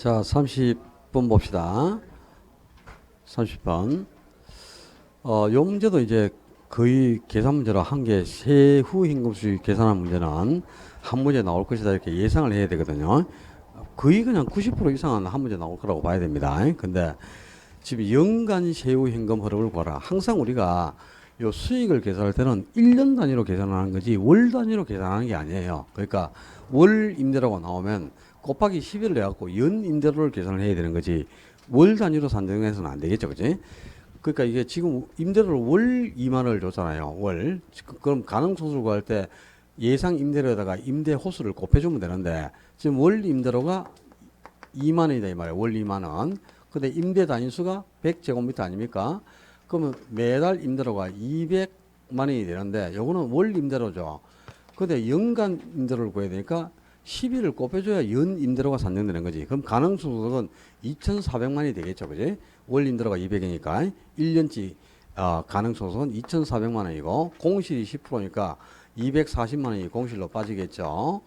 자, 30번 봅시다. 30번. 요 문제도 이제 거의 계산 문제로 한 개, 세후 현금 수익 계산한 문제는 한 문제 나올 것이다 이렇게 예상을 해야 되거든요. 거의 그냥 90% 이상은 한 문제 나올 거라고 봐야 됩니다. 근데 지금 연간 세후 현금 흐름을 보라. 항상 우리가 요 수익을 계산할 때는 1년 단위로 계산하는 거지 월 단위로 계산하는 게 아니에요. 그러니까 월 임대료가 나오면 곱하기 10을 내갖고 연 임대료를 계산을 해야 되는 거지 월 단위로 산정해서는 안 되겠죠. 그지? 그러니까 이게 지금 임대료를 월 2만 원을 줬잖아요. 월. 그럼 가능소수를 구할 때 예상 임대료에다가 임대 호수를 곱해주면 되는데 지금 월 임대료가 2만 원이다 이 말이에요. 월 2만 원. 근데 임대 단위수가 100제곱미터 아닙니까? 그러면 매달 임대료가 200만 원이 되는데 요거는 월 임대료죠. 근데 연간 임대료를 구해야 되니까 10일을 곱해줘야 연 임대료가 산정되는 거지. 그럼 가능소득은 2,400만 원이 되겠죠. 그지? 월 임대료가 200이니까 1년치 가능소득은 2,400만 원이고 공실이 10%니까 240만 원이 공실로 빠지겠죠.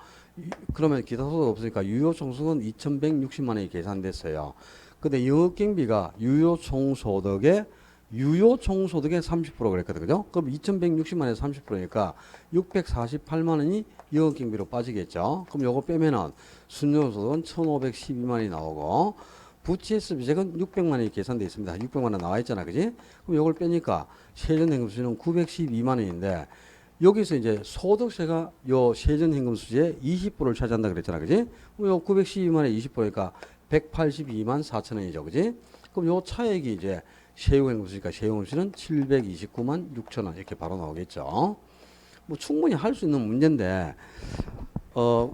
그러면 기타 소득 없으니까 유효 총수는 2,160만 원이 계산됐어요. 근데 영업경비가 유효 총소득의 30% 그랬거든. 그죠? 그럼 2,160만 원에 30%니까 648만 원이 영업경비로 빠지겠죠. 그럼 요거 빼면은 순요소득은 1,512만 원이 나오고 부채스 비sek은 600만 원이 계산되어 있습니다. 600만 원 나와 있잖아. 그지? 그럼 요걸 빼니까 세전hen금수지는 912만 원인데 여기서 이제 소득세가 요 세전hen금 수지의 20%를 차지한다 그랬잖아. 그지? 그럼 요 912만 원에 20%니까 182만 4천 원이죠. 그지? 그럼 요 차액이 이제 세후hen금수니까 세후hen금수는 729만 6천 원 이렇게 바로 나오겠죠. 뭐 충분히 할 수 있는 문제인데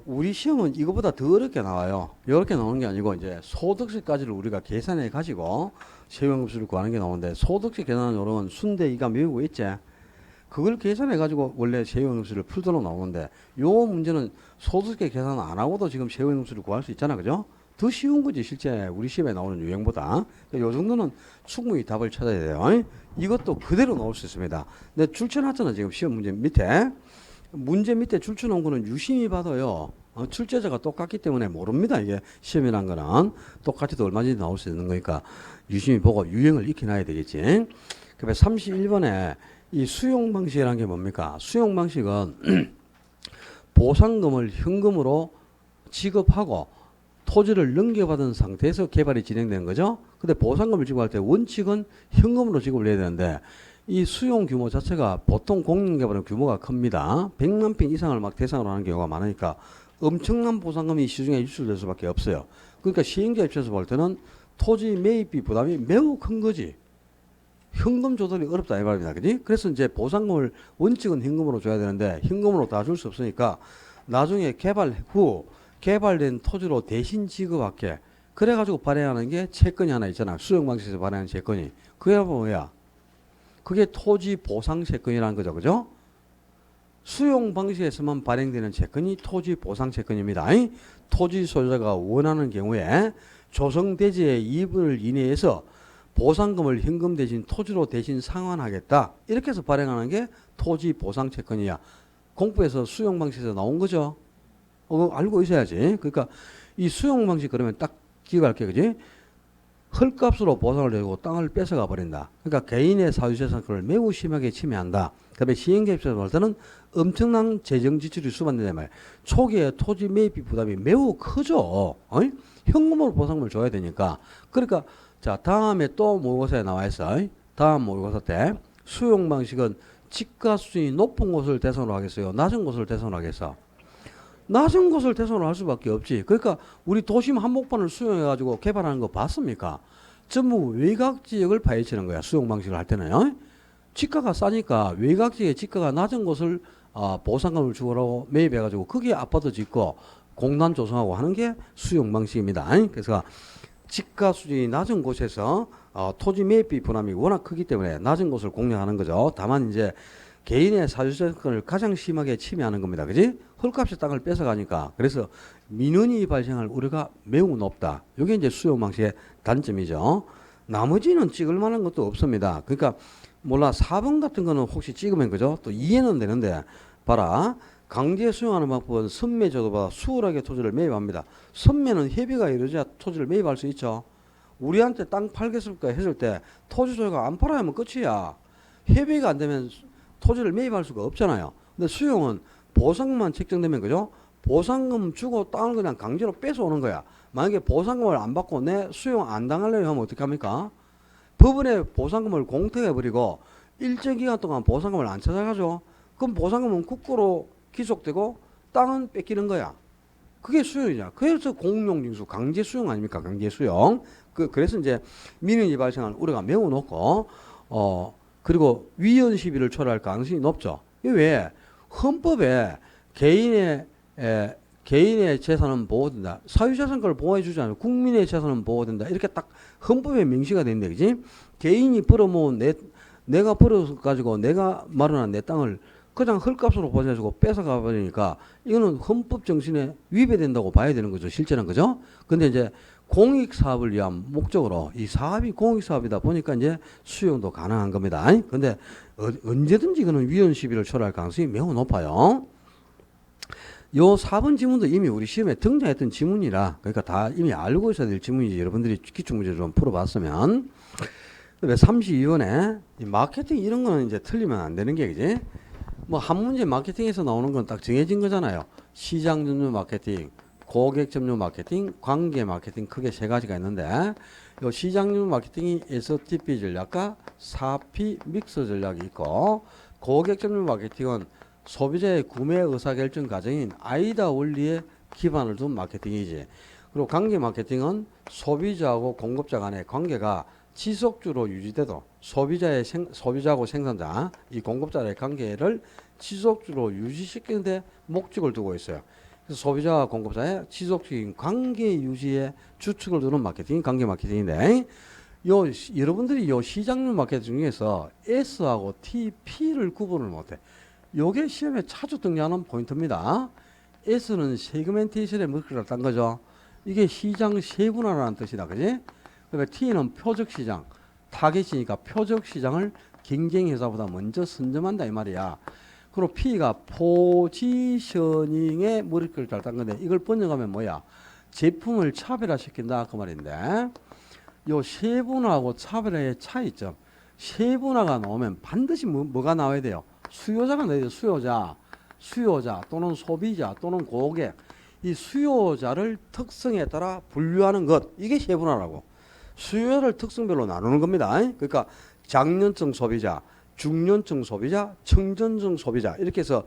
우리 시험은 이거보다 더 어렵게 나와요. 이렇게 나오는 게 아니고 이제 소득세까지를 우리가 계산해 가지고 세후hen금수를 구하는 게 나오는데 소득세 계산은 요런 순대 이가 외우고 있지. 그걸 계산해 가지고 원래 세후hen금수를 풀도록 나오는데 요 문제는 소득세 계산 안 하고도 지금 세후hen금수를 구할 수 있잖아. 그죠? 더 쉬운 거지 실제 우리 시험에 나오는 유형보다. 요 정도는 충분히 답을 찾아야 돼요. 이것도 그대로 나올 수 있습니다. 근데 출제놨잖아 지금 시험 문제 밑에. 문제 밑에 출제놓은 거는 유심히 봐도요. 출제자가 똑같기 때문에 모릅니다. 이게 시험이란 거는 똑같이도 얼마든지 나올 수 있는 거니까 유심히 보고 유형을 익혀놔야 되겠지. 그다음에 31번에 이 수용 방식이라는 게 뭡니까? 수용 방식은 보상금을 현금으로 지급하고 토지를 넘겨받은 상태에서 개발이 진행되는 거죠. 근데 보상금을 지급할 때 원칙은 현금으로 지급을 해야 되는데 이 수용 규모 자체가 보통 공인개발은 규모가 큽니다. 100만 평 이상을 막 대상으로 하는 경우가 많으니까 엄청난 보상금이 시중에 유출될 수밖에 없어요. 그러니까 시행자 입장에서 볼 때는 토지 매입비 부담이 매우 큰 거지. 현금 조달이 어렵다 이 말입니다. 그지? 그래서 이제 보상금을 원칙은 현금으로 줘야 되는데 현금으로 다 줄 수 없으니까 나중에 개발 후 개발된 토지로 대신 지급할게. 그래가지고 발행하는 게 채권이 하나 있잖아. 수용 방식에서 발행하는 채권이. 그게 뭐야? 그게 토지 보상 채권이라는 거죠. 그죠? 수용 방식에서만 발행되는 채권이 토지 보상 채권입니다. 토지 소유자가 원하는 경우에 조성대지의 2분을 이내에서 보상금을 현금 대신 토지로 대신 상환하겠다. 이렇게 해서 발행하는 게 토지 보상 채권이야. 공부에서 수용 방식에서 나온 거죠. 알고 있어야지. 그러니까 이 수용 방식 그러면 딱 기억할게. 그지? 헐값으로 보상을 내고 땅을 뺏어가 버린다. 그러니까 개인의 사유재산권을 매우 심하게 침해한다. 그다음에 시행자 입장에서 볼 때는 엄청난 재정 지출이 수반된단 말이야. 초기에 토지 매입비 부담이 매우 크죠. 현금으로 보상금을 줘야 되니까. 그러니까 자 다음에 또 모의고사에 나와 있어. 다음 모의고사 때 수용 방식은 집가 수준이 높은 곳을 대상으로 하겠어요. 낮은 곳을 대상으로 하겠어. 낮은 곳을 대상으로 할 수밖에 없지. 그러니까 우리 도심 한복판을 수용해가지고 개발하는 거 봤습니까? 전부 외곽 지역을 파헤치는 거야. 수용 방식을 할 때는. 지가가 싸니까 외곽 지역의 지가가 낮은 곳을 보상금을 주고 매입해가지고 거기에 아파트 짓고 공단 조성하고 하는 게 수용 방식입니다. 그래서 지가 수준이 낮은 곳에서 토지 매입비 부담이 워낙 크기 때문에 낮은 곳을 공략하는 거죠. 다만 이제 개인의 사유재산권을 가장 심하게 침해하는 겁니다. 그지? 헐값의 땅을 뺏어가니까. 그래서 민원이 발생할 우려가 매우 높다. 이게 이제 수용 방식의 단점이죠. 나머지는 찍을 만한 것도 없습니다. 그러니까 몰라 4번 같은 거는 혹시 찍으면 그죠? 또 이해는 되는데 봐라. 강제 수용하는 방법은 선매제도보다 수월하게 토지를 매입합니다. 선매는 협의가 이루어져야 토지를 매입할 수 있죠. 우리한테 땅 팔겠습니까 했을 때 토지 소유가 안 팔아야 하면 끝이야. 협의가 안 되면 토지를 매입할 수가 없잖아요. 근데 수용은 보상금만 책정되면 그죠? 보상금 주고 땅을 그냥 강제로 뺏어오는 거야. 만약에 보상금을 안 받고 내 수용 안 당하려면 하면 어떡합니까? 법원에 보상금을 공택해버리고 일정 기간 동안 보상금을 안 찾아가죠. 그럼 보상금은 국고로 기속되고 땅은 뺏기는 거야. 그게 수용이냐. 그래서 공용징수 강제 수용 아닙니까? 강제 수용. 그래서 이제 민원이 발생한 우려가 매우 높고, 그리고 위헌 시비를 초래할 가능성이 높죠. 이게 왜? 헌법에 개인의 재산은 보호된다. 사유재산권을 보호해주지 않아요. 국민의 재산은 보호된다. 이렇게 딱 헌법에 명시가 된다. 그지? 개인이 벌어모은 내가 벌어가지고 내가 마련한 내 땅을 그냥 헐값으로 보내주고 뺏어가 버리니까 이거는 헌법 정신에 위배된다고 봐야 되는 거죠. 실제는 그죠? 근데 이제 공익사업을 위한 목적으로 이 사업이 공익사업이다 보니까 이제 수용도 가능한 겁니다. 근데 언제든지 그는 위헌 시비를 초래할 가능성이 매우 높아요. 요 4번 지문도 이미 우리 시험에 등장했던 지문이라 그러니까 다 이미 알고 있어야 될 지문이지. 여러분들이 기출문제를 좀 풀어봤으면. 32번에 이 마케팅 이런 거는 이제 틀리면 안 되는 게 그지? 뭐 한 문제 마케팅에서 나오는 건 딱 정해진 거잖아요. 시장 점유 마케팅, 고객 점유 마케팅, 관계 마케팅 크게 세 가지가 있는데 요 시장 점유 마케팅이 STP 전략과 4P 믹스 전략이 있고 고객 점유 마케팅은 소비자의 구매 의사결정 과정인 아이다 원리에 기반을 둔 마케팅이지. 그리고 관계 마케팅은 소비자하고 공급자 간의 관계가 지속적으로 유지돼도 소비자하고 생산자, 이 공급자의 관계를 지속적으로 유지시키는데 목적을 두고 있어요. 그래서 소비자와 공급자의 지속적인 관계 유지에 주축을 두는 마케팅이 관계 마케팅인데, 여러분들이 요 시장률 마케팅 중에서 S하고 T, P를 구분을 못해. 요게 시험에 자주 등장하는 포인트입니다. S는 세그멘테이션의 머리를 딴 거죠. 이게 시장 세분화라는 뜻이다. 그지? 그러니까 T는 표적시장, 타겟이니까 표적시장을 경쟁회사보다 먼저 선점한다 이 말이야. 그리고 P가 포지셔닝의 머리글을 잘 딴 건데 이걸 번역하면 뭐야? 제품을 차별화시킨다 그 말인데 요 세분화하고 차별화의 차이점. 세분화가 나오면 반드시 뭐가 나와야 돼요? 수요자가 나와야 돼요. 수요자 또는 소비자 또는 고객. 이 수요자를 특성에 따라 분류하는 것. 이게 세분화라고. 수요자를 특성별로 나누는 겁니다. 그러니까 장년층 소비자, 중년층 소비자, 청년층 소비자 이렇게 해서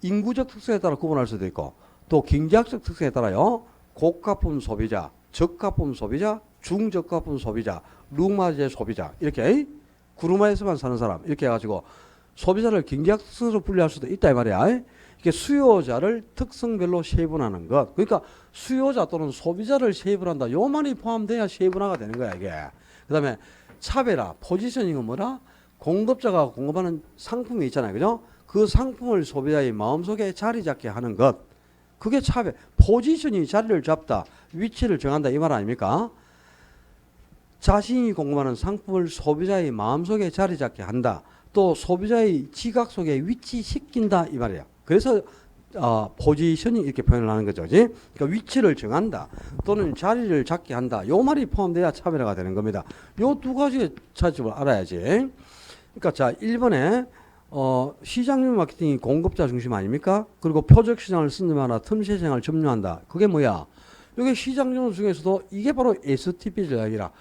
인구적 특성에 따라 구분할 수도 있고 또 경제학적 특성에 따라요. 고가품 소비자, 저가품 소비자, 중저가품 소비자, 룩마제 소비자 이렇게 구루마에서만 사는 사람 이렇게 해가지고 소비자를 경제학 특성으로 분류할 수도 있다 이 말이야. 이게 수요자를 특성별로 세분하는 것. 그러니까 수요자 또는 소비자를 세분한다. 요 말이 포함돼야 세분화가 되는 거야 이게. 그 다음에 차별화, 포지셔닝은 뭐라? 공급자가 공급하는 상품이 있잖아요. 그죠? 그 상품을 소비자의 마음속에 자리 잡게 하는 것. 그게 차별. 포지셔닝이 자리를 잡다. 위치를 정한다. 이 말 아닙니까? 자신이 공급하는 상품을 소비자의 마음속에 자리 잡게 한다. 또 소비자의 지각 속에 위치시킨다. 이 말이야. 그래서 포지셔닝 이렇게 표현을 하는 거죠. 그러니까 위치를 정한다. 또는 자리를 잡게 한다. 요 말이 포함돼야 차별화가 되는 겁니다. 요 두 가지의 차이점을 알아야지. 그러니까 자 1번에 시장률 마케팅이 공급자 중심 아닙니까? 그리고 표적 시장을 선점하나 틈새 시장을 점유한다. 그게 뭐야? 이게 시장률 중에서도 이게 바로 STP 전략이라.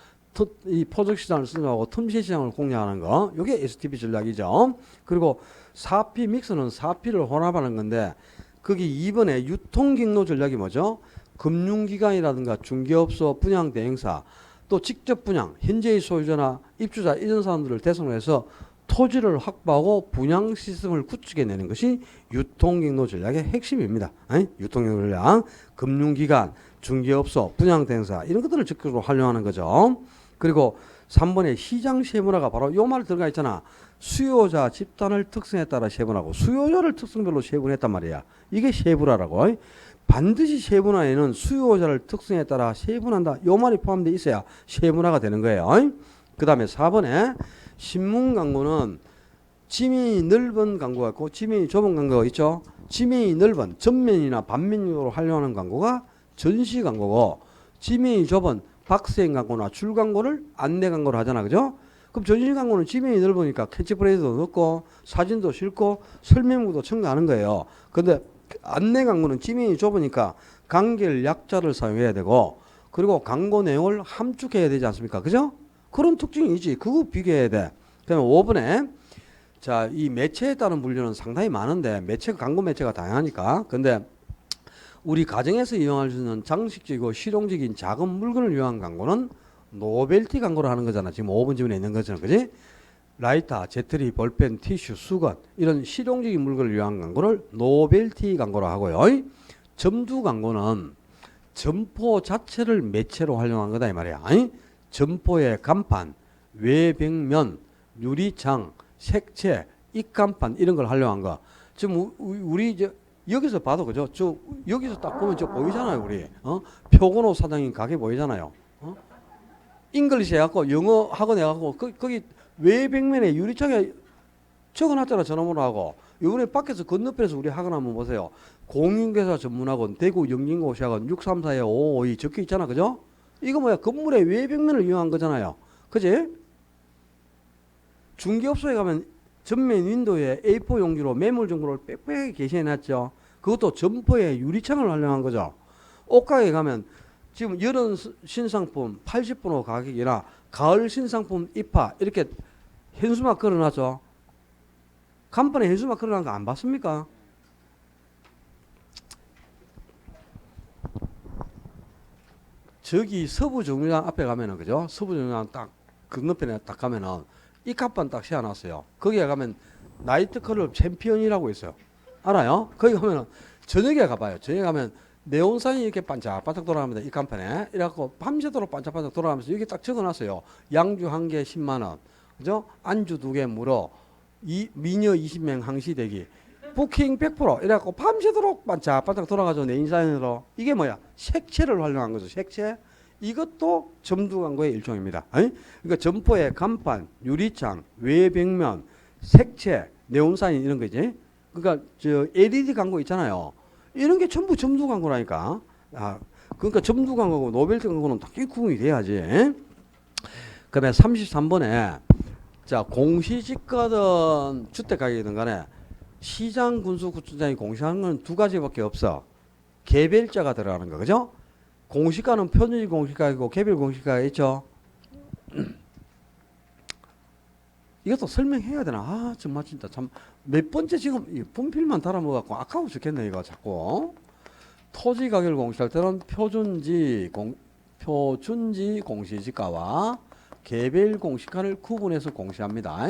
이 포적 시장을 선점하고 틈새 시장을 공략하는 거. 이게 STP 전략이죠. 그리고 4P 믹스는 4P를 혼합하는 건데 거기 2번에 유통경로 전략이 뭐죠? 금융기관이라든가 중개업소, 분양 대행사 또 직접 분양, 현재의 소유자나 입주자 이런 사람들을 대상으로 해서 토지를 확보하고 분양 시스템을 구축해내는 것이 유통경로 전략의 핵심입니다. 유통경로 전략, 금융기관, 중개업소, 분양 대행사 이런 것들을 적극적으로 활용하는 거죠. 그리고 3번에 시장 세분화가 바로 요 말 들어가 있잖아. 수요자 집단을 특성에 따라 세분하고 수요자를 특성별로 세분했단 말이야. 이게 세분화라고. 반드시 세분화에는 수요자를 특성에 따라 세분한다. 요 말이 포함되어 있어야 세분화가 되는 거예요. 그 다음에 4번에 신문 광고는 지면이 넓은 광고가 있고 지면이 좁은 광고가 있죠. 지면이 넓은 전면이나 반면으로 활용하는 광고가 전시 광고고, 지면이 좁은 박스행 광고나 줄 광고를 안내 광고를 하잖아. 그죠? 그럼 전시 광고는 지면이 넓으니까 캐치프레이즈도 넣고 사진도 싣고 설명문도 첨가하는 거예요. 근데 안내 광고는 지면이 좁으니까 간결 약자를 사용해야 되고, 그리고 광고 내용을 함축해야 되지 않습니까? 그죠? 그런 특징이 있지. 그거 비교해야 돼. 그러면 5번에 자, 이 매체에 따른 분류는 상당히 많은데 광고 매체가 다양하니까. 근데 우리 가정에서 이용할 수 있는 장식적이고 실용적인 작은 물건을 이용한 광고는 노벨티 광고를 하는 거잖아. 지금 5번 지문에 있는 거잖아. 그지? 라이터, 재트리, 볼펜, 티슈, 수건 이런 실용적인 물건을 이용한 광고를 노벨티 광고로 하고요. 점두 광고는 점포 자체를 매체로 활용한 거다 이 말이야. 점포의 간판, 외벽면, 유리창, 색채, 입간판 이런 걸 활용한 거. 지금 우리 이제 여기서 봐도 그죠? 저 여기서 딱 보면 저 보이잖아요, 우리. 표건호 사장님 가게 보이잖아요. 잉글리시 해갖고 영어 학원 해갖고 거기 외벽면에 유리창에 적어놨잖아, 전화번호하고. 이번에 밖에서 건너편에서 우리 학원 한번 보세요. 공인중개사 전문학원 대구 영진고시학원 634-5552 적혀 있잖아, 그죠? 이거 뭐야? 건물의 외벽면을 이용한 거잖아요, 그지? 중개업소에 가면 전면 윈도우에 A4 용지로 매물 정보를 빽빽하게 게시해놨죠. 그것도 점포에 유리창을 활용한 거죠. 옷가게 가면 지금 여름 신상품 80% 가격이나 가을 신상품 입하 이렇게 현수막 걸어놨죠. 간판에 현수막 걸어놓은 거 안 봤습니까? 저기 서부정류장 앞에 가면은 그죠? 서부정류장 딱 건너편에 딱 가면은 이 간판 딱 세워놨어요. 거기에 가면 나이트 클럽 챔피언이라고 있어요. 알아요? 거기 가면은 저녁에 가봐요. 저녁에 가면 네온사인이 이렇게 반짝반짝 돌아갑니다. 이 간판에. 이래갖고 밤새도록 반짝반짝 돌아가면서 여기 딱 적어놨어요. 양주 1개 10만원. 그죠? 안주 2개 무료. 미녀 20명 항시대기. 부킹 100%. 이래갖고 밤새도록 반짝반짝 돌아가죠. 네온사인으로. 이게 뭐야? 색채를 활용한 거죠. 색채. 이것도 점두 광고의 일종입니다. 그러니까 점포의 간판, 유리창, 외벽면, 색채, 네온사인 이런 거지. 그러니까 저 LED 광고 있잖아요. 이런 게 전부 점두 광고라니까. 그러니까 점두 광고고 노벨티 광고는 딱 구분이 돼야지. 그다음에 33번에 자, 공시지가든 주택가격이든 간에 시장 군수 구청장이 공시하는 건 두 가지밖에 없어. 개별자가 들어가는 거, 그죠? 공시가는 표준지 공시가이고 개별 공시가가 있죠. 이것도 설명해야 되나? 정말 진짜 참 몇 번째 지금 분필만 달아먹어갖고 아까워 죽겠네 이거 자꾸. 토지 가격을 공시할 때는 표준지 공시지가와 개별 공시가를 구분해서 공시합니다.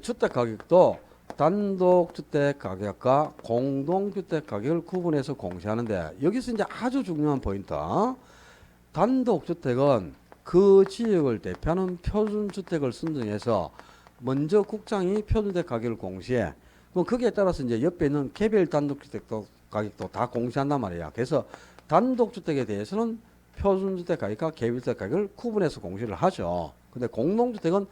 주택 가격도 단독주택 가격과 공동주택 가격을 구분해서 공시하는데 여기서 이제 아주 중요한 포인트. 단독주택은 그 지역을 대표하는 표준주택을 선정해서 먼저 국장이 표준주택 가격을 공시해. 그럼 거기에 따라서 이제 옆에 있는 개별 단독주택도 가격도 다 공시한단 말이야. 그래서 단독주택에 대해서는 표준주택 가격과 개별주택 가격을 구분해서 공시를 하죠. 근데 공동주택은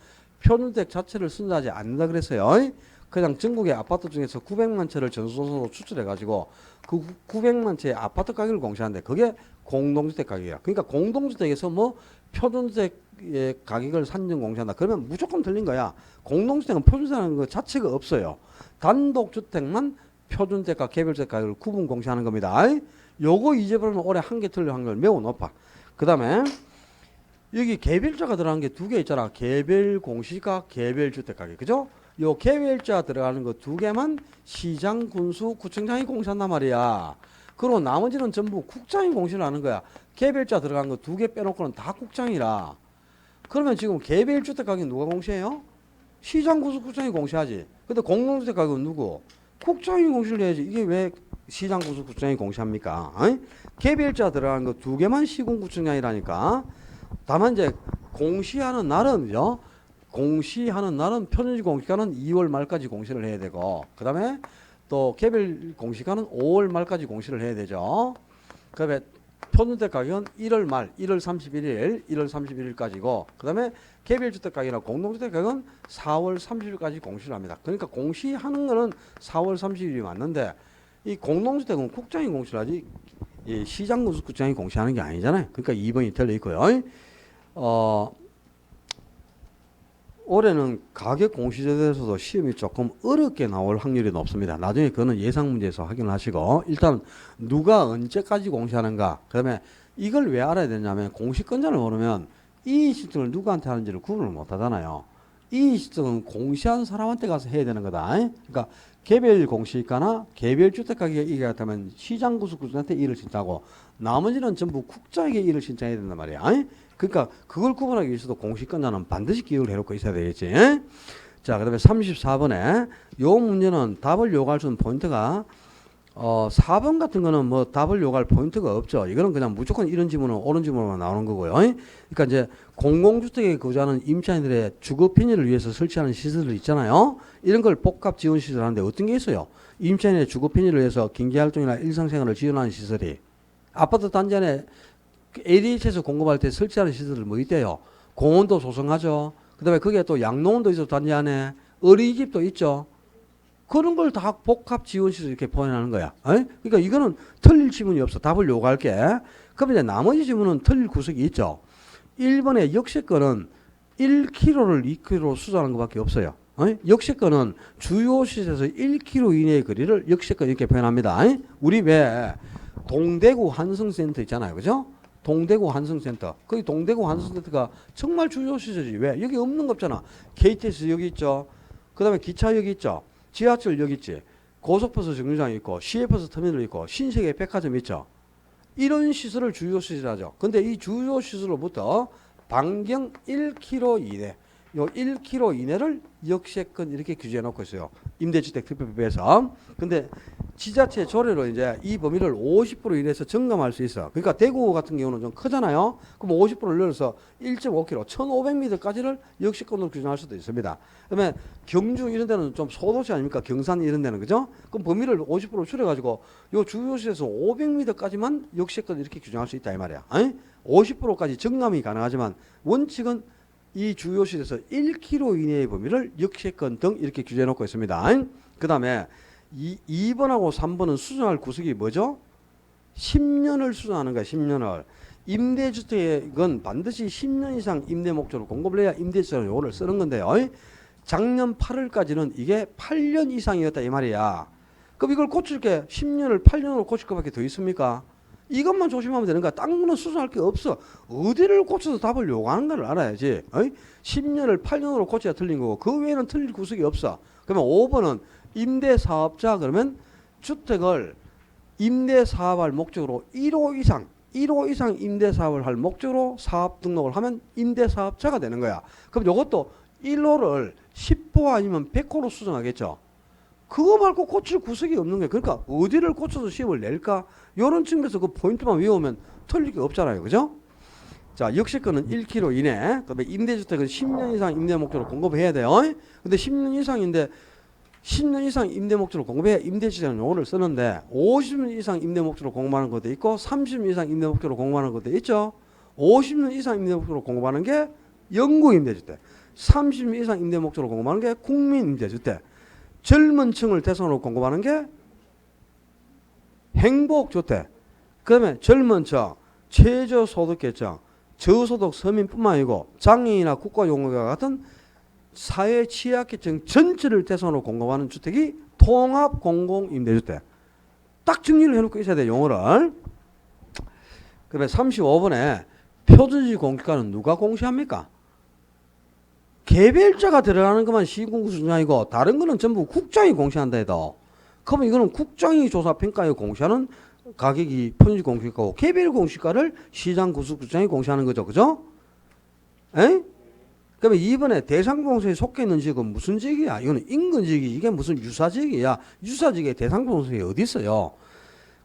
표준주택 자체를 선정하지 않는다 그랬어요. 그냥 전국의 아파트 중에서 900만 채를 전수조사로 추출해가지고 그 900만 채의 아파트 가격을 공시하는데 그게 공동주택 가격이야. 그러니까 공동주택에서 뭐 표준주택의 가격을 산정 공시한다. 그러면 무조건 틀린 거야. 공동주택은 표준주택이라는 것 자체가 없어요. 단독주택만 표준주택과 개별주택 가격을 구분 공시하는 겁니다. 요거 잊어버리면 올해 한 개 틀릴 확률 매우 높아. 그 다음에 여기 개별자가 들어가는 게 두 개 있잖아. 개별 공시가 개별주택 가격. 그죠? 요 개별자 들어가는 거 두 개만 시장, 군수, 구청장이 공시한단 말이야. 그리고 나머지는 전부 국장이 공시를 하는 거야. 개별자 들어간 거 두 개 빼놓고는 다 국장이라. 그러면 지금 개별주택 가격 누가 공시해요? 시장, 군수, 국장이 공시하지. 근데 공동주택 가격은 누구? 국장이 공시를 해야지. 이게 왜 시장, 군수, 국장이 공시합니까? 개별자 들어간 거 두 개만 시군, 구청장이라니까. 다만 이제 공시하는 날은요. 공시하는 날은 표준지 공시가는 2월 말까지 공시를 해야 되고, 그 다음에 또 개별 공시가는 5월 말까지 공시를 해야 되죠. 그다음에 표준주택 가격은 1월 말, 1월 31일, 1월 31일까지고 그 다음에 개별주택 가격이나 공동주택 가격은 4월 30일까지 공시를 합니다. 그러니까 공시하는 거는 4월 30일이 맞는데 이 공동주택은 국장이 공시를 하지 이 시장군수국장이 공시하는 게 아니잖아요. 그러니까 2번이 틀려 있고요. 올해는 가격 공시제도에 대해서도 시험이 조금 어렵게 나올 확률이 높습니다. 나중에 그거는 예상 문제에서 확인하시고 일단 누가 언제까지 공시하는가 그 다음에 이걸 왜 알아야 되냐면 공시권자를 모르면 이 시점을 누구한테 하는지를 구분을 못 하잖아요. 이 시점은 공시한 사람한테 가서 해야 되는 거다. 그러니까 개별 공시가나 개별 주택 가격에 이게 같으면 시장 구수구준한테 일을 신청하고 나머지는 전부 국장에게 일을 신청해야 된단 말이야. 그러니까 그걸 구분하기 위해서도 공시권자는 반드시 기억을 해놓고 있어야 되겠지. 자, 그 다음에 34번에 요 문제는 답을 요구할 수 있는 포인트가 4번 같은 거는 뭐 답을 요구할 포인트가 없죠. 이거는 그냥 무조건 이런 지문은 옳은 지문만 나오는 거고요. 그러니까 이제 공공주택에 거주하는 임차인들의 주거 편의를 위해서 설치하는 시설들 있잖아요. 이런 걸 복합 지원 시설 하는데 어떤 게 있어요? 임차인의 주거 편의를 위해서 경제활동이나 일상생활을 지원하는 시설이 아파트 단지 안에 ADH에서 공급할 때 설치하는 시설을 뭐 있대요? 공원도 조성하죠. 그 다음에 거기에 또 양농원도 있어 단지 안에 어린이집도 있죠. 그런 걸 다 복합 지원시설 이렇게 표현하는 거야. 그러니까 이거는 틀릴 지문이 없어. 답을 요구할게. 그럼 이제 나머지 지문은 틀릴 구석이 있죠. 1번의 역세권은 1km를 2km로 수정하는 것밖에 없어요. 역세권은 주요 시설에서 1km 이내의 거리를 역세권 이렇게 표현합니다. 우리 왜 동대구 환승센터 있잖아요. 그죠? 동대구 환승센터. 거기 동대구 환승센터가 정말 주요 시설이지. 왜? 여기 없는 거 없잖아. KTX 여기 있죠. 그 다음에 기차 여기 있죠. 지하철 여기 있지. 고속버스 정류장 있고 시외버스 터미널 있고 신세계 백화점 있죠. 이런 시설을 주요 시설하죠. 근데 이 주요 시설로부터 반경 1km 이내 요 1km 이내를 역세권 이렇게 규제해 놓고 있어요. 임대주택 특별법에서. 근데 지자체 조례로 이제 이 범위를 50% 이내에서 점검할 수 있어. 그러니까 대구 같은 경우는 좀 크잖아요. 그럼 50%를 늘려서 1.5km, 1,500m까지를 역세권으로 규정할 수도 있습니다. 그다음에 경주 이런 데는 좀 소도시 아닙니까? 경산 이런 데는 그죠? 그럼 범위를 50% 줄여가지고 요 주요시에서 500m까지만 역세권 이렇게 규정할 수 있다 이 말이야. 50%까지 증감이 가능하지만 원칙은 이 주요시에서 1km 이내의 범위를 역세권 등 이렇게 규제해 놓고 있습니다. 그 다음에 2번하고 3번은 수정할 구석이 뭐죠? 10년을 수정하는 거야. 10년을. 임대주택은 반드시 10년 이상 임대 목적으로 공급을 해야 임대주택은 요거를 쓰는 건데요. 작년 8월까지는 이게 8년 이상이었다 이 말이야. 그럼 이걸 고칠 게 10년을 8년으로 고칠 것밖에 더 있습니까? 이것만 조심하면 되는 거야. 딴 거는 수정할 게 없어. 어디를 고쳐서 답을 요구하는 걸 알아야지. 10년을 8년으로 고쳐야 틀린 거고 그 외에는 틀릴 구석이 없어. 그러면 5번은 임대사업자 그러면 주택을 임대사업할 목적으로 1호 이상 임대사업을 할 목적으로 사업 등록을 하면 임대사업자가 되는 거야. 그럼 이것도 1호를 10호 아니면 100호로 수정하겠죠. 그거 말고 고칠 구석이 없는 거예요. 그러니까 어디를 고쳐서 시험을 낼까? 이런 측면에서 그 포인트만 외우면 틀릴 게 없잖아요. 그죠? 자, 역세권은 1km 이내. 그다음에 임대주택은 10년 이상 임대 목적으로 공급해야 돼요. 근데 10년 이상인데 10년 이상 임대 목적으로 공급해야 임대주택은 요거를 쓰는데 50년 이상 임대 목적으로 공급하는 것도 있고 30년 이상 임대 목적으로 공급하는 것도 있죠. 50년 이상 임대 목적으로 공급하는 게 영구 임대주택. 30년 이상 임대 목적으로 공급하는 게 국민 임대주택. 젊은 층을 대상으로 공급하는 게 행복주택. 그 다음에 젊은 층, 최저소득계층, 저소득 서민뿐만 아니고 장애인이나 국가용역과 같은 사회 취약계층 전체를 대상으로 공급하는 주택이 통합공공임대주택. 딱 정리를 해놓고 있어야 돼, 용어를. 그 다음에 35번에 표준시 공시가는 누가 공시합니까? 개별자가 들어가는 것만 시공구순장이고 다른 거는 전부 국장이 공시한다 해도 그러면 이거는 국장이 조사평가에 공시하는 가격이 표준시 공시가고 개별 공시가를 시장구수구장이 공시하는 거죠. 그죠? 에? 그러면 이번에 대상공사에 속해 있는 지역은 무슨 지역이야? 이거는 인근지역이 이게 무슨 유사지역이야? 유사지역에 대상공사에 어디 있어요?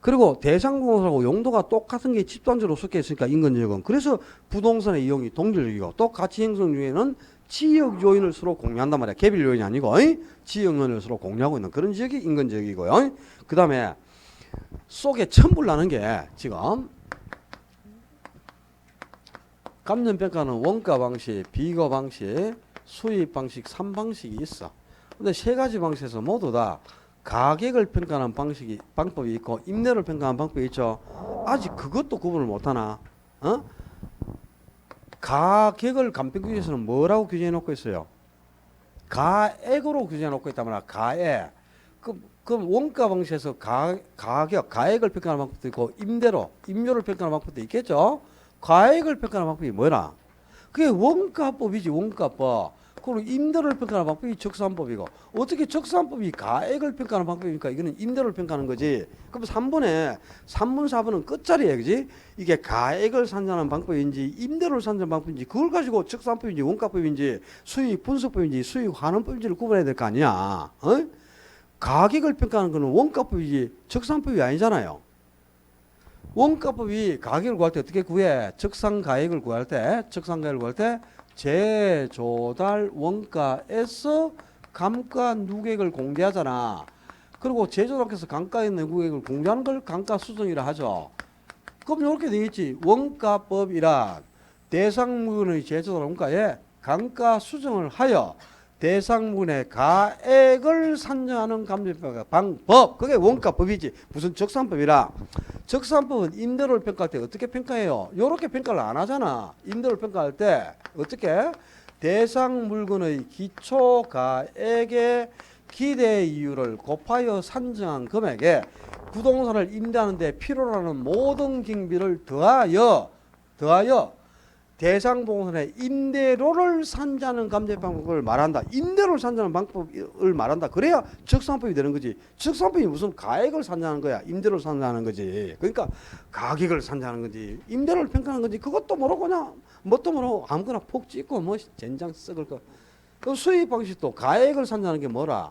그리고 대상공사하고 용도가 똑같은 게 집단지로 속해 있으니까 인근지역은 그래서 부동산의 이용이 동질적이고 또 가치 형성 중에는 지역 요인을 서로 공유한단 말이야. 개별 요인이 아니고 지역 요인을 서로 공유하고 있는 그런 지역이 인근 지역이고요. 그 다음에 속에 첨불 나는 게 지금 감정평가는 원가 방식, 비교 방식, 수입 방식 3방식이 있어. 근데 세 가지 방식에서 모두 다 가격을 평가하는 방법이 있고 임대를 평가하는 방법이 있죠. 아직 그것도 구분을 못하나? 어? 가격을 감평규제에서는 뭐라고 규정해 놓고 있어요? 가액으로 규정해 놓고 있단 말이야. 가액. 그럼 원가 방식에서 가액을 평가하는 방법도 있고 임료를 평가하는 방법도 있겠죠. 가액을 평가하는 방법이 뭐라? 그게 원가법이지. 원가법. 그리고 임대를 평가하는 방법이 적산법이고 어떻게 적산법이 가액을 평가하는 방법입니까? 이거는 임대를 평가하는 거지. 그럼 3번 4번은 끝자리에 그지? 이게 가액을 산정하는 방법인지 임대를 산정하는 방법인지 그걸 가지고 적산법인지 원가법인지 수익 분석법인지 수익 환원법인지를 구분해야 될 거 아니야. 어? 가격을 평가하는 거는 원가법이지 적산법이 아니잖아요. 원가법이 가격을 구할 때 어떻게 구해? 적산가액을 구할 때 제조달 원가에서 감가 누계액을 공개하잖아. 그리고 제조달께서 감가의 누계액을 공개하는 걸 감가 수정이라 하죠. 그럼 이렇게 되겠지. 원가법이란 대상물의 제조달 원가에 감가 수정을 하여 대상물의 가액을 산정하는 감정평가 방법. 그게 원가법이지. 무슨 적산법이라. 적산법은 임대료를 평가할 때 어떻게 평가해요? 요렇게 평가를 안 하잖아. 임대료를 평가할 때 어떻게? 대상 물건의 기초 가액의 기대 이율을 곱하여 산정한 금액에 부동산을 임대하는 데 필요로 하는 모든 경비를 더하여 대상 부동산의 임대료를 산정하는 감정 방법을 말한다. 임대료를 산정하는 방법을 말한다. 그래야 적산법이 되는 거지. 적산법이 무슨 가액을 산정하는 거야. 임대료를 산정하는 거지. 그러니까 가격을 산정하는 거지. 임대료를 평가하는 거지. 그것도 모르고 그냥 뭣도 모르고 아무거나 폭 찍고 뭐 젠장 썩을 거. 그 수익 방식도 가액을 산정하는 게 뭐라?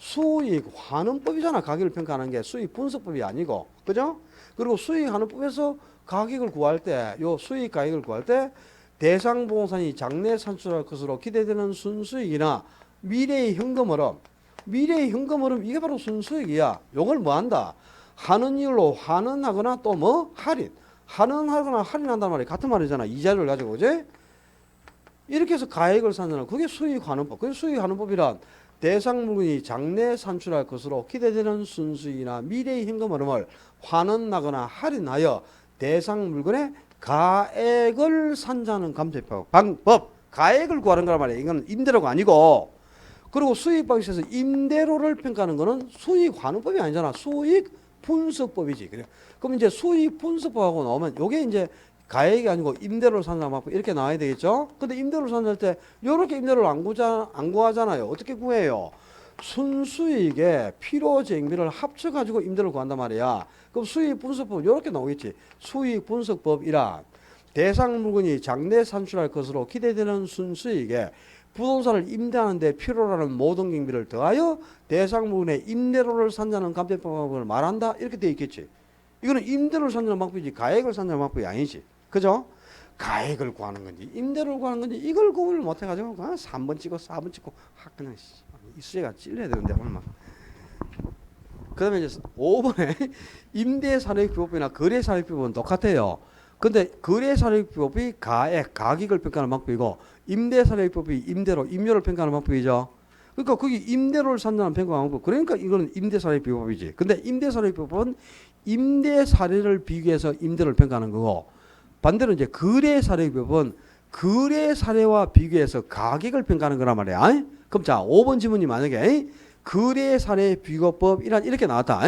수익 환원법이잖아. 가격을 평가하는 게 수익 분석법이 아니고. 그죠? 그리고 수익 환원법에서 가격을 구할 때, 요 수익 가격을 구할 때 대상 부동산이 장래 산출할 것으로 기대되는 순수익이나 미래의 현금 흐름 이게 바로 순수익이야. 요걸 뭐 한다? 하는 이율로 환원하거나 또 뭐 환원하거나 할인한단 말이 같은 말이잖아. 이자를 가지고 그지? 이렇게 해서 가액을 산정하는 그게 수익 환원법. 그게 수익 환원법이란 대상 물건이 장래 산출할 것으로 기대되는 순수익이나 미래의 현금 흐름을 환원하거나 할인하여 대상 물건의 가액을 산정하는 감정평가 방법. 가액을 구하는 거란 말이야. 이건 임대료가 아니고. 그리고 수익 방식에서 임대료를 평가하는 거는 수익 환원법이 아니잖아. 수익 분석법이지. 그래. 그럼 이제 수익 분석법하고 나오면 요게 이제 가액이 아니고 임대료를 산정하는 방법 이렇게 나와야 되겠죠. 근데 임대료를 산정할 때 요렇게 임대료를 안 구하잖아요. 어떻게 구해요? 순수익에 필요쟁비를 합쳐가지고 임대료를 구한단 말이야. 그럼 수익 분석법은 이렇게 나오겠지. 수익 분석법이란 대상 물건이 장래 산출할 것으로 기대되는 순수익에 부동산을 임대하는 데 필요로 하는 모든 경비를 더하여 대상 물건의 임대료를 산정하는 감정법을 말한다. 이렇게 돼 있겠지. 이거는 임대료를 산정하는 방법이지 가액을 산정하는 방법이 아니지. 그죠? 가액을 구하는 건지 임대료를 구하는 건지 이걸 구분을 못해가지고 3번 찍고 4번 찍고 그냥 이 수혜가 찔려야 되는데 얼마. 그 다음에 이제 5번에 임대사례비법이나 거래사례비법은 똑같아요. 근데 거래사례비법이 가격을 평가하는 방법이고 임대사례비법이 임료를 평가하는 방법이죠. 그러니까 거기 임대료를 산정하는 평가 방법. 그러니까 이거는 임대사례비법이지. 근데 임대사례비법은 임대사례를 비교해서 임대료를 평가하는 거고 반대로 이제 거래사례비법은 거래사례와 비교해서 가격을 평가하는 거란 말이야. 그럼 자 5번 지문이 만약에 거래사례 비교법이란 이렇게 나왔다.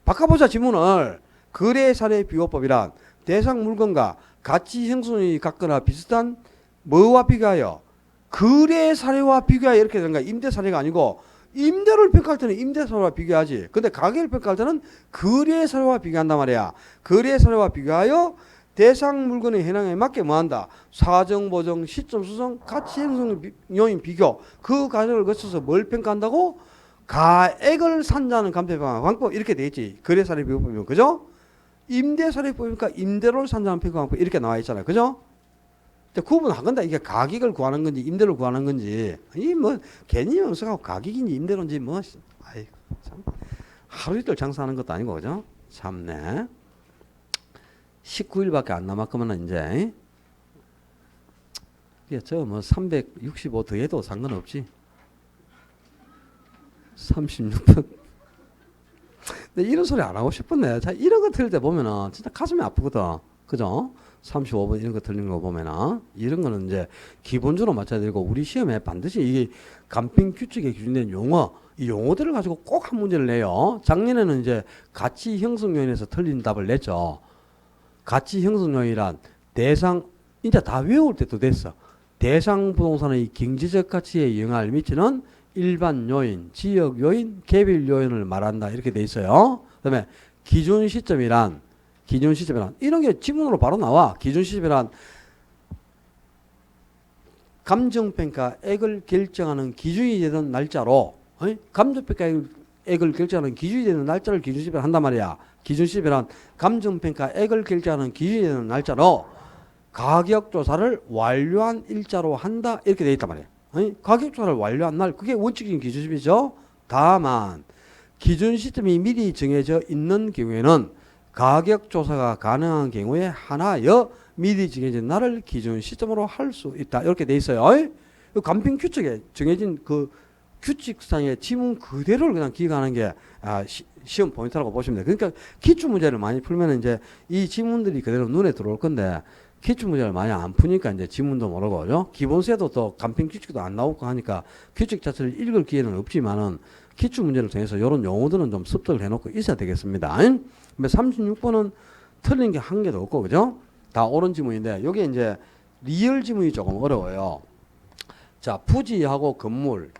바꿔보자 지문을. 거래사례 비교법이란 대상 물건과 가치 형성이 같거나 비슷한 뭐와 비교하여 거래사례와 비교하여 이렇게 된 거야. 임대사례가 아니고 임대를 평가할 때는 임대사례와 비교하지. 근데 가격을 평가할 때는 거래사례와 비교한단 말이야. 거래사례와 비교하여 대상 물건의 현황에 맞게 뭐한다? 사정, 보정, 시점 수정, 가치 형성 요인 비교. 그 과정을 거쳐서 뭘 평가한다고? 가액을 산정하는 감평 방법 이렇게 돼 있지. 거래사례 비교법이면 그죠? 임대사례법이니까 임대료를 산정하는 평가 방법 이렇게 나와 있잖아요. 그죠? 구분하건다. 이게 가격을 구하는 건지 임대료를 구하는 건지 이 뭐 괜히 명석하고 가격인지 임대료인지 뭐 아이고 참 하루 이틀 장사하는 것도 아니고 그죠? 참네. 19일밖에 안 남았구만 이제 이게 저뭐 365 더해도 상관없지. 36번. 근데 이런 소리 안 하고 싶었네. 자, 이런 거 들을 때 보면은 진짜 가슴이 아프거든. 그죠? 35번 이런 거 들리는 거 보면은 이런 거는 이제 기본적으로 맞춰야 되고 우리 시험에 반드시 이게 간빙 규칙에 기준된 용어, 이 용어들을 가지고 꼭 한 문제를 내요. 작년에는 이제 가치 형성 요인에서 틀린 답을 냈죠. 가치 형성 요인이란 대상, 이제 다 외울 때도 됐어. 대상 부동산의 경제적 가치에 영향을 미치는 일반 요인, 지역 요인, 개별 요인을 말한다. 이렇게 돼 있어요. 그 다음에 기준 시점이란 이런 게 지문으로 바로 나와. 기준 시점이란 감정평가액을 결정하는 기준이 되는 날짜로, 감정평가액을 결정하는 기준이 되는 날짜를 기준 시점이라 한단 말이야. 기준 시점이란 감정평가액을 결정하는 기준이 되는 날짜로 가격조사를 완료한 일자로 한다. 이렇게 돼 있단 말이야. 가격조사를 완료한 날, 그게 원칙적인 기준 시점이죠. 다만 기준 시점이 미리 정해져 있는 경우에는 가격조사가 가능한 경우에 하나여 미리 정해진 날을 기준 시점으로 할 수 있다. 이렇게 돼 있어요. 간빙 규칙에 정해진 그 규칙상의 지문 그대로를 그냥 기억하는 게 시험 포인트라고 보시면 돼요. 그러니까 기출 문제를 많이 풀면 이제 이 지문들이 그대로 눈에 들어올 건데 기출 문제를 많이 안 푸니까 이제 지문도 모르고, 그죠? 기본세도 또 간빙 규칙도 안 나오고 하니까 규칙 자체를 읽을 기회는 없지만은 기출 문제를 통해서 이런 용어들은 좀 습득을 해놓고 있어야 되겠습니다. 근데 36번은 틀린 게 한 개도 없고, 그죠? 다 옳은 지문인데, 여기 이제 리얼 지문이 조금 어려워요. 자, 부지하고 건물.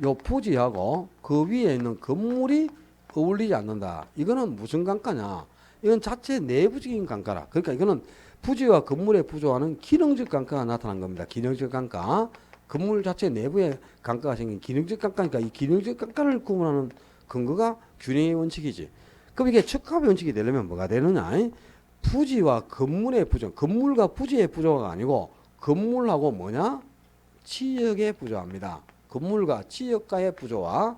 요 부지하고 그 위에 있는 건물이 어울리지 않는다. 이거는 무슨 강가냐? 이건 자체 내부적인 강가라. 그러니까 이거는 부지와 건물의 부조화는 기능적 강가가 나타난 겁니다. 기능적 강가. 건물 자체 내부에 강가가 생긴 기능적 강가니까 이 기능적 강가를 구분하는 근거가 균형의 원칙이지. 그럼 이게 적합의 원칙이 되려면 뭐가 되느냐? 부지와 건물의 부조, 건물과 부지의 부조화가 아니고 건물하고 뭐냐? 지역의 부조화입니다. 건물과 지역과의 부조화.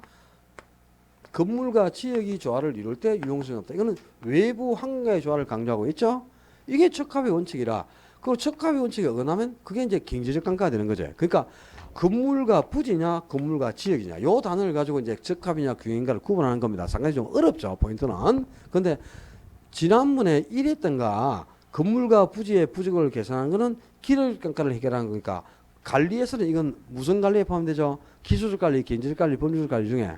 건물과 지역이 조화를 이룰 때 유용성이 없다. 이거는 외부 환경의 조화를 강조하고 있죠. 이게 적합의 원칙이라. 그 적합의 원칙이 어긋나면 그게 이제 경제적 강가가 되는 거죠. 그러니까 건물과 부지냐, 건물과 지역이냐, 요 단어를 가지고 이제 적합이냐, 균형인가를 구분하는 겁니다. 상당히 좀 어렵죠, 포인트는. 근데 지난번에 이랬던가 건물과 부지의 부족을 계산하는 거는 기능적 강가를 해결하는 거니까 관리에서는 이건 무슨 관리에 포함되죠? 기술적 관리, 경제적 관리, 법률적 관리 중에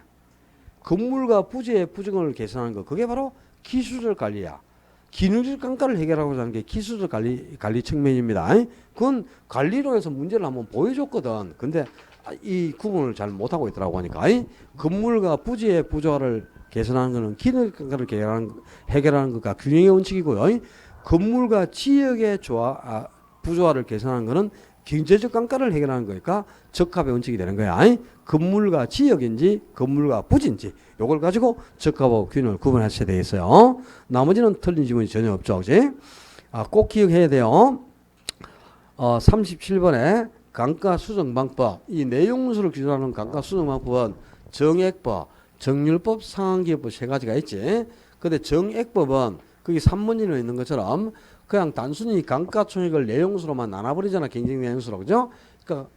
건물과 부지의 부족을 계산하는 거, 그게 바로 기술적 관리야. 기능적 강가를 해결하고자 하는 게 기술적 관리 측면입니다. 그건 관리론에서 문제를 한번 보여줬거든. 근데 이 구분을 잘 못하고 있더라고 하니까. 건물과 부지의 부조화를 개선하는 것은 기능적 강가를 해결하는 것과 균형의 원칙이고요. 건물과 지역의 부조화를 개선하는 것은 경제적 강가를 해결하는 거니까 적합의 원칙이 되는 거야. 건물과 지역인지 건물과 부지인지 요걸 가지고 적합하고 균형을 구분하셔야 되겠어요. 나머지는 틀린 지문이 전혀 없죠. 그지? 꼭 기억해야 돼요. 37번에 강가 수정 방법. 이 내용문서를 기준하는 강가 수정 방법은 정액법, 정률법, 상한기업법 세 가지가 있지. 근데 정액법은 거기 3문제로 있는 것처럼 그냥 단순히 감가총액을 내용수로만 나눠버리잖아. 경쟁 내용수로. 그죠?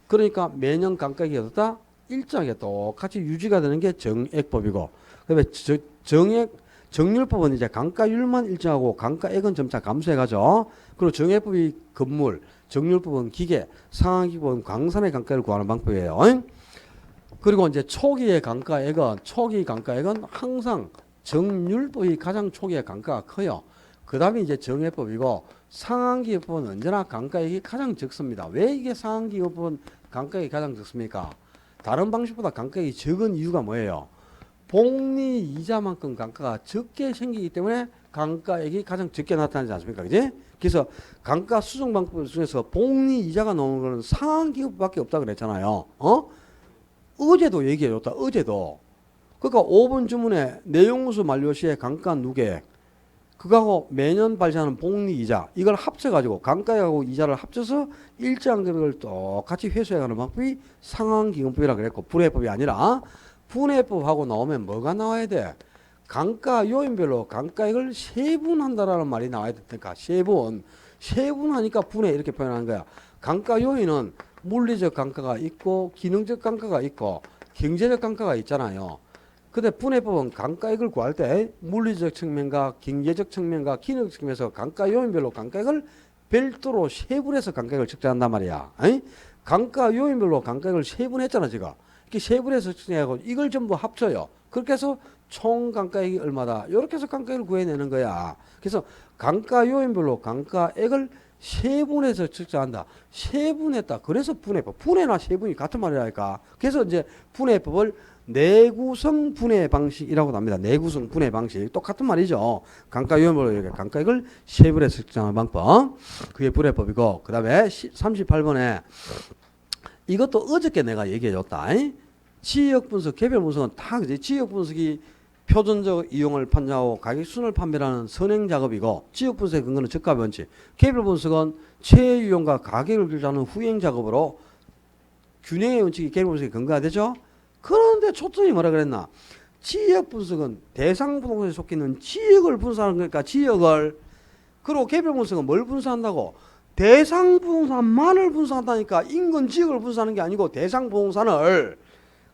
그러니까 매년 감가액이 어떻다? 일정하게 똑같이 유지가 되는 게 정액법이고, 그다음에 정률법은 이제 감가율만 일정하고 감가액은 점차 감소해가죠. 그리고 정액법이 건물, 정률법은 기계, 상한기법은 광산의 감가를 구하는 방법이에요. 그리고 이제 초기 감가액은 항상 정률법이 가장 초기에 감가가 커요. 그 다음에 이제 정액법이고, 상한기업법은 언제나 감가액이 가장 적습니다. 왜 이게 상한기업법은 감가액이 가장 적습니까? 다른 방식보다 감가액이 적은 이유가 뭐예요? 복리 이자만큼 감가가 적게 생기기 때문에 감가액이 가장 적게 나타나지 않습니까? 그지? 그래서 감가 수정 방법 중에서 복리 이자가 나오는 거는 상한기업밖에 없다 그랬잖아요. 어제도 얘기해줬다. 어제도. 그러니까 5번 주문에 내용문서 만료 시에 감가 누계, 그거하고 매년 발생하는 복리이자, 이걸 합쳐가지고 감가액하고 이자를 합쳐서 일정한 금액을 똑같이 회수해가는 방법이 상한기금법이라고 그랬고, 분해법이 아니라 분해법하고 나오면 뭐가 나와야 돼? 강가 요인별로 강가액을 세분한다라는 말이 나와야 되니까 세분하니까 분해 이렇게 표현하는 거야. 강가 요인은 물리적 강가가 있고 기능적 강가가 있고 경제적 강가가 있잖아요. 근데 분해법은 강가액을 구할 때 물리적 측면과 경제적 측면과 기능적 측면에서 강가 요인별로 강가액을 별도로 세분해서 강가액을 측정한단 말이야. 아니? 강가 요인별로 강가액을 세분했잖아 지금. 이렇게 세분해서 측정하고 이걸 전부 합쳐요. 그렇게 해서 총 강가액이 얼마다. 이렇게 해서 강가액을 구해내는 거야. 그래서 강가 요인별로 강가액을 세분해서 측정한다. 세분했다. 그래서 분해법. 분해나 세분이 같은 말이라니까. 그래서 이제 분해법을 내구성 분해 방식이라고 합니다. 내구성 분해 방식. 똑같은 말이죠. 강가 요인별로 이렇게 강가액을 세분해서 측정하는 방법. 그게 분해법이고. 그 다음에 38번에 이것도 어저께 내가 얘기해 줬다. 지역 분석, 개별 분석은 다 그지. 지역 분석이 표준적 이용을 판정하고 가격순을 판별하는 선행 작업이고 지역 분석의 근거는 저가 원칙. 개별 분석은 최유용과 가격을 결정하는 후행 작업으로 균형의 원칙이 개별 분석의 근거가 되죠. 그런데 초점이 뭐라 그랬나? 지역 분석은 대상 부동산에 속해 있는 지역을 분석하는 거니까 지역을. 그리고 개별 분석은 뭘 분석한다고? 대상 부동산만을 분석한다니까. 인근 지역을 분석하는 게 아니고 대상 부동산을.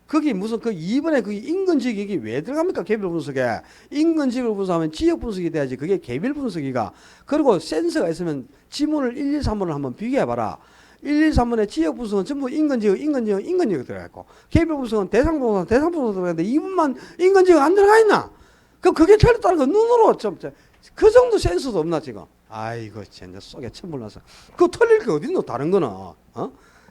거기 무슨 그 2번에 그 인근 지역이 왜 들어갑니까? 개별 분석에. 인근 지역을 분석하면 지역 분석이 돼야지. 그게 개별 분석이가. 그리고 센서가 있으면 지문을 1, 2, 3번을 한번 비교해봐라. 1, 2, 3번에 지역 분석은 전부 인근 지역 들어가 있고 개별 분석은 대상 부동산 들어가는데 2번만 인근 지역 안 들어가 있나? 그게 틀렸다는 거 눈으로 그 정도 센서도 없나 지금? 아이고 진짜 속에 천불 나서. 그거 틀릴 게 어딨노 다른 거는.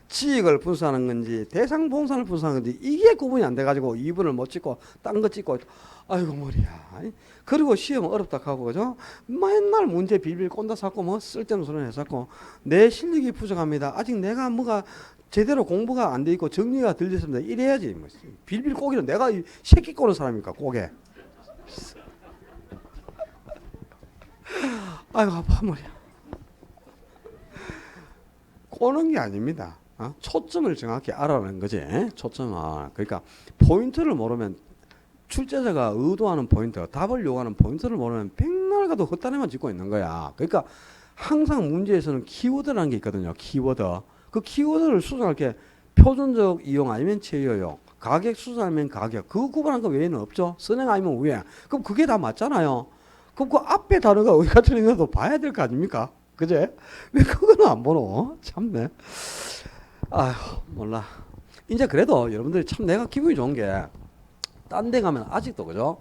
지역을 분석하는 건지 대상 부동산을 분석하는 건지 이게 구분이 안 돼가지고 2번을 못 찍고 딴 거 찍고 아이고 머리야. 그리고 시험 어렵다 하고 그죠? 맨날 문제 빌빌 꼰다 쌓고 뭐 쓸데없는 소리 해갖고 내 실력이 부족합니다. 아직 내가 뭐가 제대로 공부가 안 돼 있고 정리가 덜 됐습니다. 이래야지. 뭐. 빌빌 꼬기는 내가 이 새끼 꼬는 사람입니까 꼬개. 아이고 아파 머리야. 꼬는 게 아닙니다. 초점을 정확히 알아라는 거지. 초점을. 그러니까 포인트를 모르면 출제자가 의도하는 포인트, 답을 요구하는 포인트를 모르면 백날 가도 헛다리만 짚고 있는 거야. 그러니까 항상 문제에서는 키워드라는 게 있거든요. 키워드. 그 키워드를 수정할 게 표준적 이용 아니면 제어용, 가격 수정하면 가격. 그거 구분한 거 외에는 없죠. 선행 아니면 우회. 그럼 그게 다 맞잖아요. 그럼 그 앞에 단어가 어디가 틀린가도 봐야 될 거 아닙니까? 그제? 왜 그거는 안 보노? 참네. 아휴 몰라. 이제 그래도 여러분들이 참 내가 기분이 좋은 게 딴 데 가면 아직도 그죠?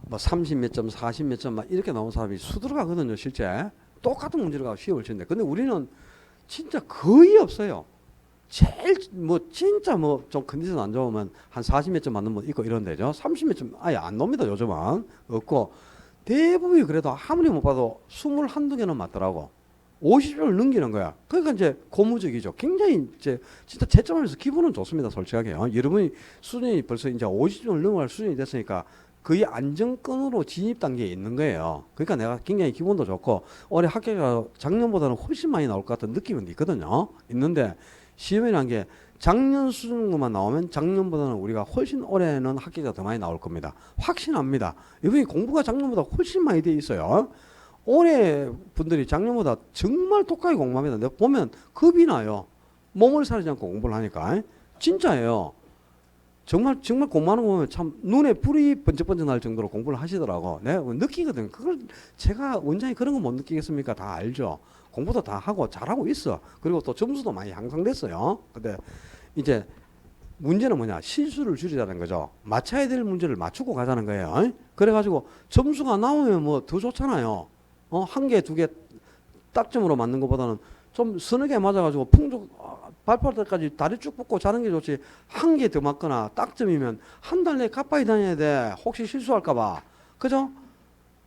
뭐 30 몇 점, 40 몇 점 막 이렇게 나온 사람이 수두룩하거든요. 실제 똑같은 문제를 가지고 시험을 치는데 근데 우리는 진짜 거의 없어요. 제일 뭐 진짜 뭐 좀 컨디션 안 좋으면 한 40 몇 점 맞는 분 있고 이런 데죠. 30 몇 점 아예 안 놉니다. 요즘은 없고 대부분이 그래도 아무리 못 봐도 21, 2개는 맞더라고. 50점을 넘기는 거야. 그러니까 이제 고무적이죠. 굉장히 이제 진짜 채점하면서 기분은 좋습니다. 솔직하게. 여러분이 수준이 벌써 이제 50점을 넘어갈 수준이 됐으니까 거의 안정권으로 진입 단계에 있는 거예요. 그러니까 내가 굉장히 기분도 좋고 올해 합격자가 작년보다는 훨씬 많이 나올 것 같은 느낌은 있거든요. 있는데 시험이라는 게 작년 수준만 나오면 작년보다는 우리가 훨씬 올해는 합격자 더 많이 나올 겁니다. 확신합니다. 이번에 공부가 작년보다 훨씬 많이 돼 있어요. 올해 분들이 작년보다 정말 똑같이 공부합니다. 내가 보면 겁이 나요. 몸을 사리지 않고 공부를 하니까. 진짜예요. 정말 공부하는 거 보면 참 눈에 불이 번쩍번쩍 날 정도로 공부를 하시더라고. 내가 느끼거든. 그걸 제가 원장이 그런 거 못 느끼겠습니까? 다 알죠. 공부도 다 하고 잘하고 있어. 그리고 또 점수도 많이 향상됐어요. 근데 이제 문제는 뭐냐? 실수를 줄이자는 거죠. 맞춰야 될 문제를 맞추고 가자는 거예요. 그래가지고 점수가 나오면 뭐 더 좋잖아요. 한 개, 두 개 딱점으로 맞는 것보다는 좀 서너 개 맞아가지고 풍족 발표할 때까지 다리 쭉 뻗고 자는 게 좋지. 한 개 더 맞거나 딱점이면 한 달 내에 가빠이 다녀야 돼. 혹시 실수할까봐. 그죠?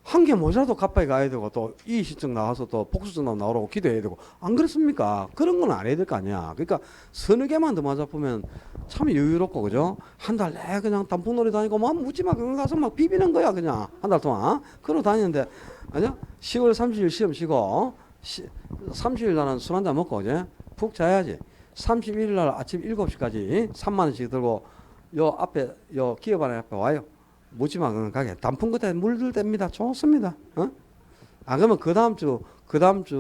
한 개 모자라도 가빠이 가야 되고 또 이의시증 나와서 또 복수증 나오라고 기도해야 되고 안 그렇습니까? 그런 건 안 해야 될 거 아니야. 그러니까 서너 개만 더 맞아보면 참 여유롭고 그죠? 한 달 내에 그냥 단풍놀이 다니고 뭐 묻지마 그거 가서 막 비비는 거야 그냥 한 달 동안. 그러고 다니는데 아니야? 10월 30일 시험 쉬고 30일 날은 술 한잔 먹고 이제 푹 자야지. 31일 날 아침 7시까지 3만 원씩 들고 요 앞에 요 기업안에 앞에 와요. 묻지마 가게 단풍 끝에 물들 뗍니다. 좋습니다. 어? 아 그러면 그 다음 주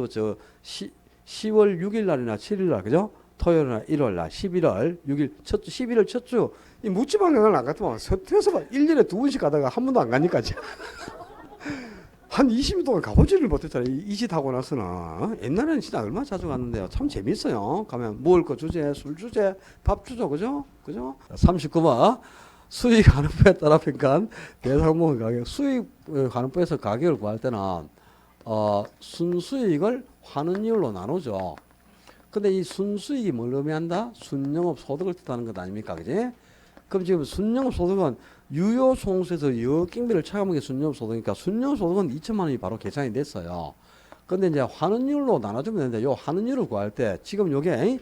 저 10월 6일 날이나 7일 날 그죠? 토요일이나 1월 날 11월 6일 첫 주 11월 첫 주 이 묻지마 그날 안 갔더만 서태에서 1년에 2번씩 가다가 한 번도 안 가니까 한 20년 동안 가보지를 못했잖아요. 이짓하고 나서는. 옛날에는 진짜 얼마나 자주 갔는데요. 참 재밌어요. 가면 먹을 거 주제, 술 주제, 밥 주죠. 그죠? 그죠? 39번. 수익 가능부에 따라 평가한 대상목의 가격. 수익 가능부에서 가격을 구할 때는, 순수익을 환원율로 나누죠. 근데 이 순수익이 뭘 의미한다? 순영업 소득을 뜻하는 것 아닙니까? 그지? 그럼 지금 순영업 소득은 유효 소득에서 여경비를 차감한 게 순영업 소득이니까 순영업 소득은 2천만 원이 바로 계산이 됐어요. 근데 이제 환원율로 나눠주면 되는데 요 환원율을 구할 때 지금 요게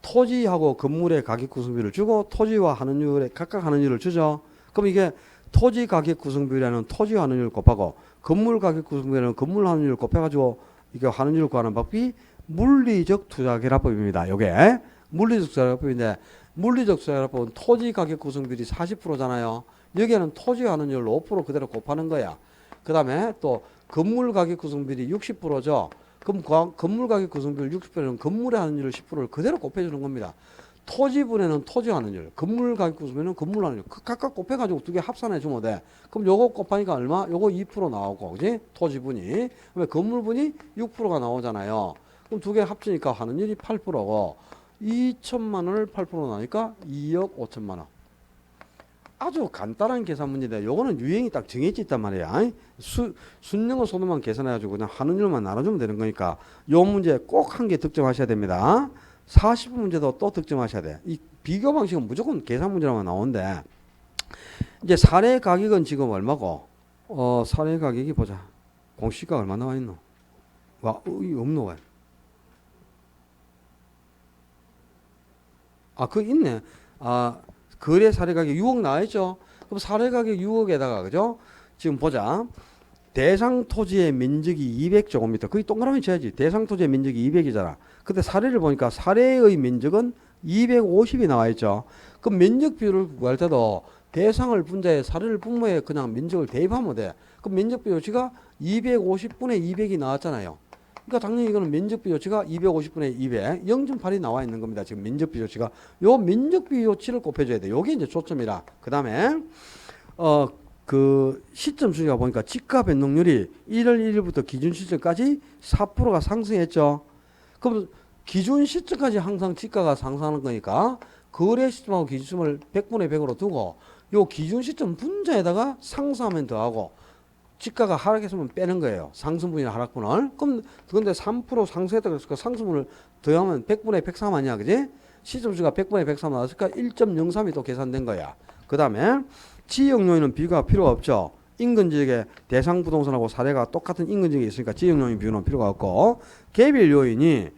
토지하고 건물의 가격 구성비를 주고 토지와 환원율에 각각 환원율을 주죠. 그럼 이게 토지 가격 구성비라는 토지 환원율 곱하고 건물 가격 구성비라는 건물 환원율 곱해가지고 이게 환원율을 구하는 방법이 물리적 투자결합법입니다. 요게 물리적 투자결합법인데 물리적 투자결합법은 토지 가격 구성비율이 40%잖아요. 여기에는 토지 환원율 5% 그대로 곱하는 거야. 그 다음에 또 건물 가격 구성비율이 60%죠. 그럼 건물 가격 구성비율 60%는 건물의 환원율 10%를 그대로 곱해주는 겁니다. 토지분에는 토지 환원율, 건물 가격 구성비는 건물 환원율 각각 곱해가지고 두 개 합산해 주면 돼. 그럼 요거 곱하니까 얼마? 요거 2% 나오고, 그지? 토지분이. 그러면 건물분이 6%가 나오잖아요. 그럼 두 개 합치니까 환원율이 8%고 2천만 원을 8% 나니까 2억 5천만 원. 아주 간단한 계산 문제인데 요거는 유형이 딱 정해져 있단 말이야. 순영업 소득만 계산해가지고 그냥 환원율만 나눠주면 되는 거니까 요 문제 꼭 한 개 득점하셔야 됩니다. 40분 문제도 또 득점하셔야 돼. 이 비교 방식은 무조건 계산 문제로만 나오는데 이제 사례 가격은 지금 얼마고? 사례 가격이 보자. 공시가 얼마 나와 있노? 와, 이거 없노 왜? 아, 그거 있네. 아, 거래 사례 가격 6억 나와있죠? 그럼 사례 가격 6억에다가, 그죠? 지금 보자. 대상 토지의 면적이 200제곱미터. 거의 동그라미 쳐야지. 대상 토지의 면적이 200이잖아. 근데 사례를 보니까 사례의 면적은 250이 나와있죠. 그럼 면적 비율을 구할 때도 대상을 분자해 사례를 분모해 그냥 면적을 대입하면 돼. 그럼 면적 비율치가 250분의 200이 나왔잖아요. 그러니까 당연히 이거는 면적 비율치가 250분의 200, 0.8이 나와 있는 겁니다. 지금 면적 비율치가. 요 면적 비율치를 곱해줘야 돼. 요게 이제 초점이라. 그 다음에, 그 시점 수치가 보니까 지가 변동률이 1월 1일부터 기준 시점까지 4%가 상승했죠. 그럼 기준 시점까지 항상 지가가 상승하는 거니까 거래 시점하고 기준 시점을 100분의 100으로 두고 요 기준 시점 분자에다가 상승하면 더하고 지가가 하락했으면 빼는 거예요. 상승분이나 하락분을. 그럼 근데 3% 상승했다 그랬으니까 상승분을 더하면 100분의 103 아니야. 그지? 시점수가 100분의 103 나왔으니까 1.03이 또 계산된 거야. 그 다음에 지역 요인은 비교가 필요가 없죠. 인근 지역에 대상 부동산하고 사례가 똑같은 인근 지역에 있으니까 지역 요인 비교는 필요가 없고 개별 요인이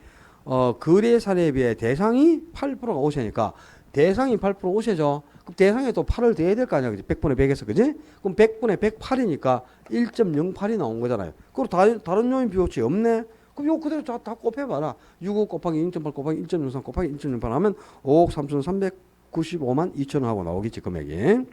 거래 사례에 비해 대상이 8%가 오세니까 대상이 8% 오세죠. 그럼 대상에 또 8을 더해야 될 거 아니야. 그지? 100분의 100에서. 그지? 그럼 100분의 108이니까 1.08이 나온 거잖아요. 그리고 다른 요인 비교치 없네? 그럼 요 그대로 다 곱해봐라. 65 곱하기 0.8 곱하기 1.03 곱하기 1.08 하면 5억 3,395만 2천 원 하고 나오겠지, 금액이.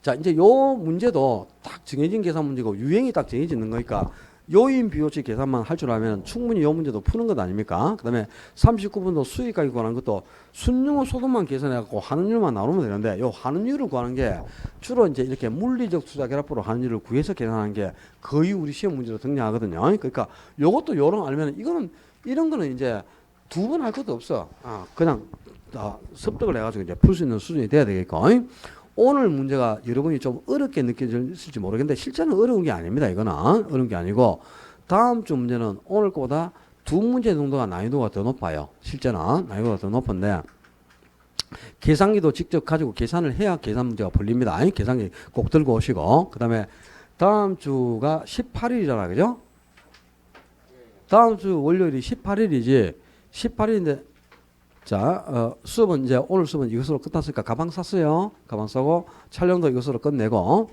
자, 이제 요 문제도 딱 정해진 계산 문제고 유형이 딱 정해지는 거니까 요인 비교치 계산만 할 줄 알면 충분히 요 문제도 푸는 것 아닙니까? 그 다음에 39번도 수익 가격 구하는 것도 순영업 소득만 계산해갖고 환원율만 나누면 되는데 요 환원율을 구하는 게 주로 이제 이렇게 물리적 투자 결합부로 환원율을 구해서 계산하는 게 거의 우리 시험 문제로 등장하거든요. 그러니까 요것도 요런 알면 이거는 이런 거는 이제 두 번 할 것도 없어. 그냥 습득을 해가지고 이제 풀 수 있는 수준이 돼야 되겠고. 오늘 문제가 여러분이 좀 어렵게 느껴질지 모르겠는데 실제는 어려운 게 아닙니다. 이거는 어려운 게 아니고 다음 주 문제는 오늘 거보다 두 문제 정도가 난이도가 더 높아요. 실제는 난이도가 더 높은데 계산기도 직접 가지고 계산을 해야 계산 문제가 풀립니다. 계산기 꼭 들고 오시고 그 다음에 다음 주가 18일이잖아. 그죠? 다음 주 월요일이 18일이지 18일인데 자, 수업은 이제 오늘 수업은 이것으로 끝났으니까 가방 샀어요. 가방 사고 촬영도 이것으로 끝내고